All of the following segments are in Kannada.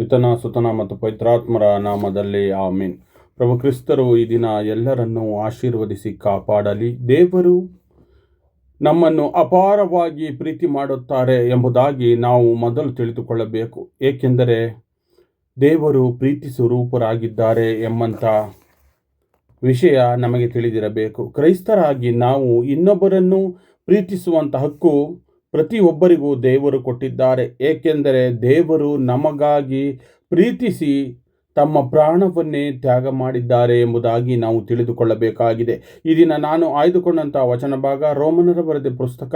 ಪಿತನ ಸುತನ ಮತ್ತು ಪವಿತ್ರಾತ್ಮರ ನಾಮದಲ್ಲಿ ಆಮೀನ್. ಪ್ರಭು ಕ್ರಿಸ್ತರು ಈ ದಿನ ಎಲ್ಲರನ್ನೂ ಆಶೀರ್ವದಿಸಿ ಕಾಪಾಡಲಿ. ದೇವರು ನಮ್ಮನ್ನು ಅಪಾರವಾಗಿ ಪ್ರೀತಿ ಮಾಡುತ್ತಾರೆ ಎಂಬುದಾಗಿ ನಾವು ಮೊದಲು ತಿಳಿದುಕೊಳ್ಳಬೇಕು. ಏಕೆಂದರೆ ದೇವರು ಪ್ರೀತಿ ಸ್ವರೂಪರಾಗಿದ್ದಾರೆ ಎಂಬಂಥ ವಿಷಯ ನಮಗೆ ತಿಳಿದಿರಬೇಕು. ಕ್ರೈಸ್ತರಾಗಿ ನಾವು ಇನ್ನೊಬ್ಬರನ್ನು ಪ್ರೀತಿಸುವಂಥ ಹಕ್ಕು ಪ್ರತಿಯೊಬ್ಬರಿಗೂ ದೇವರು ಕೊಟ್ಟಿದ್ದಾರೆ. ಏಕೆಂದರೆ ದೇವರು ನಮಗಾಗಿ ಪ್ರೀತಿಸಿ ತಮ್ಮ ಪ್ರಾಣವನ್ನೇ ತ್ಯಾಗ ಮಾಡಿದ್ದಾರೆ ಎಂಬುದಾಗಿ ನಾವು ತಿಳಿದುಕೊಳ್ಳಬೇಕಾಗಿದೆ. ಈ ದಿನ ನಾನು ಆಯ್ದುಕೊಂಡಂಥ ವಚನ ಭಾಗ ರೋಮನರ ಬರೆದ ಪುಸ್ತಕ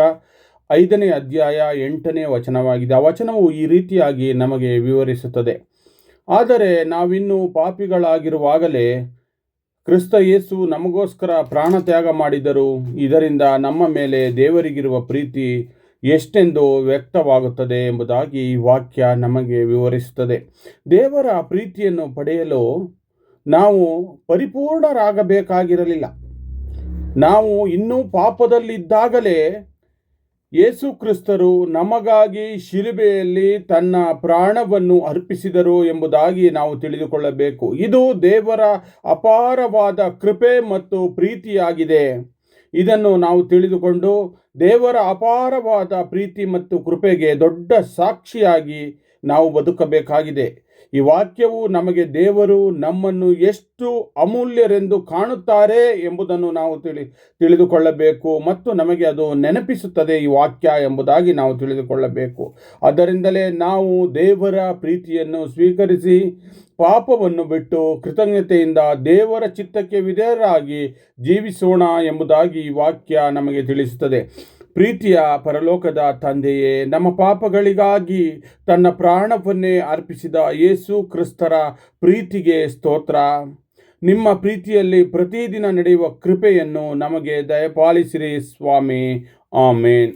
5ನೇ ಅಧ್ಯಾಯ 8ನೇ ವಚನವಾಗಿದೆ. ಆ ವಚನವು ಈ ರೀತಿಯಾಗಿ ನಮಗೆ ವಿವರಿಸುತ್ತದೆ. ಆದರೆ ನಾವಿನ್ನೂ ಪಾಪಿಗಳಾಗಿರುವಾಗಲೇ ಕ್ರಿಸ್ತ ಯೇಸು ನಮಗೋಸ್ಕರ ಪ್ರಾಣ ತ್ಯಾಗ ಮಾಡಿದರು. ಇದರಿಂದ ನಮ್ಮ ಮೇಲೆ ದೇವರಿಗಿರುವ ಪ್ರೀತಿ ಎಷ್ಟೆಂದು ವ್ಯಕ್ತವಾಗುತ್ತದೆ ಎಂಬುದಾಗಿ ಈ ವಾಕ್ಯ ನಮಗೆ ವಿವರಿಸುತ್ತದೆ. ದೇವರ ಪ್ರೀತಿಯನ್ನು ಪಡೆಯಲು ನಾವು ಪರಿಪೂರ್ಣರಾಗಬೇಕಾಗಿರಲಿಲ್ಲ. ನಾವು ಇನ್ನೂ ಪಾಪದಲ್ಲಿದ್ದಾಗಲೇ ಯೇಸು ಕ್ರಿಸ್ತರು ನಮಗಾಗಿ ಶಿಲುಬೆಯಲ್ಲಿ ತನ್ನ ಪ್ರಾಣವನ್ನು ಅರ್ಪಿಸಿದರು ಎಂಬುದಾಗಿ ನಾವು ತಿಳಿದುಕೊಳ್ಳಬೇಕು. ಇದು ದೇವರ ಅಪಾರವಾದ ಕೃಪೆ ಮತ್ತು ಪ್ರೀತಿಯಾಗಿದೆ. ಇದನ್ನು ನಾವು ತಿಳಿದುಕೊಂಡು ದೇವರ ಅಪಾರವಾದ ಪ್ರೀತಿ ಮತ್ತು ಕೃಪೆಗೆ ದೊಡ್ಡ ಸಾಕ್ಷಿಯಾಗಿ ನಾವು ಬದುಕಬೇಕಾಗಿದೆ. ಈ ವಾಕ್ಯವು ನಮಗೆ ದೇವರು ನಮ್ಮನ್ನು ಎಷ್ಟು ಅಮೂಲ್ಯರೆಂದು ಕಾಣುತ್ತಾರೆ ಎಂಬುದನ್ನು ನಾವು ತಿಳಿದುಕೊಳ್ಳಬೇಕು ಮತ್ತು ನಮಗೆ ಅದು ನೆನಪಿಸುತ್ತದೆ ಈ ವಾಕ್ಯ ಎಂಬುದಾಗಿ ನಾವು ತಿಳಿದುಕೊಳ್ಳಬೇಕು. ಅದರಿಂದಲೇ ನಾವು ದೇವರ ಪ್ರೀತಿಯನ್ನು ಸ್ವೀಕರಿಸಿ ಪಾಪವನ್ನು ಬಿಟ್ಟು ಕೃತಜ್ಞತೆಯಿಂದ ದೇವರ ಚಿತ್ತಕ್ಕೆ ವಿಧೇಯರಾಗಿ ಜೀವಿಸೋಣ ಎಂಬುದಾಗಿ ಈ ವಾಕ್ಯ ನಮಗೆ ತಿಳಿಸುತ್ತದೆ. ಪ್ರೀತಿಯ ಪರಲೋಕದ ತಂದೆಯೇ, ನಮ್ಮ ಪಾಪಗಳಿಗಾಗಿ ತನ್ನ ಪ್ರಾಣವನ್ನೇ ಅರ್ಪಿಸಿದ ಯೇಸು ಕ್ರಿಸ್ತರ ಪ್ರೀತಿಗೆ ಸ್ತೋತ್ರ. ನಿಮ್ಮ ಪ್ರೀತಿಯಲ್ಲಿ ಪ್ರತಿದಿನ ನಡೆಯುವ ಕೃಪೆಯನ್ನು ನಮಗೆ ದಯಪಾಲಿಸಿರಿ ಸ್ವಾಮಿ. ಆಮೇನ್.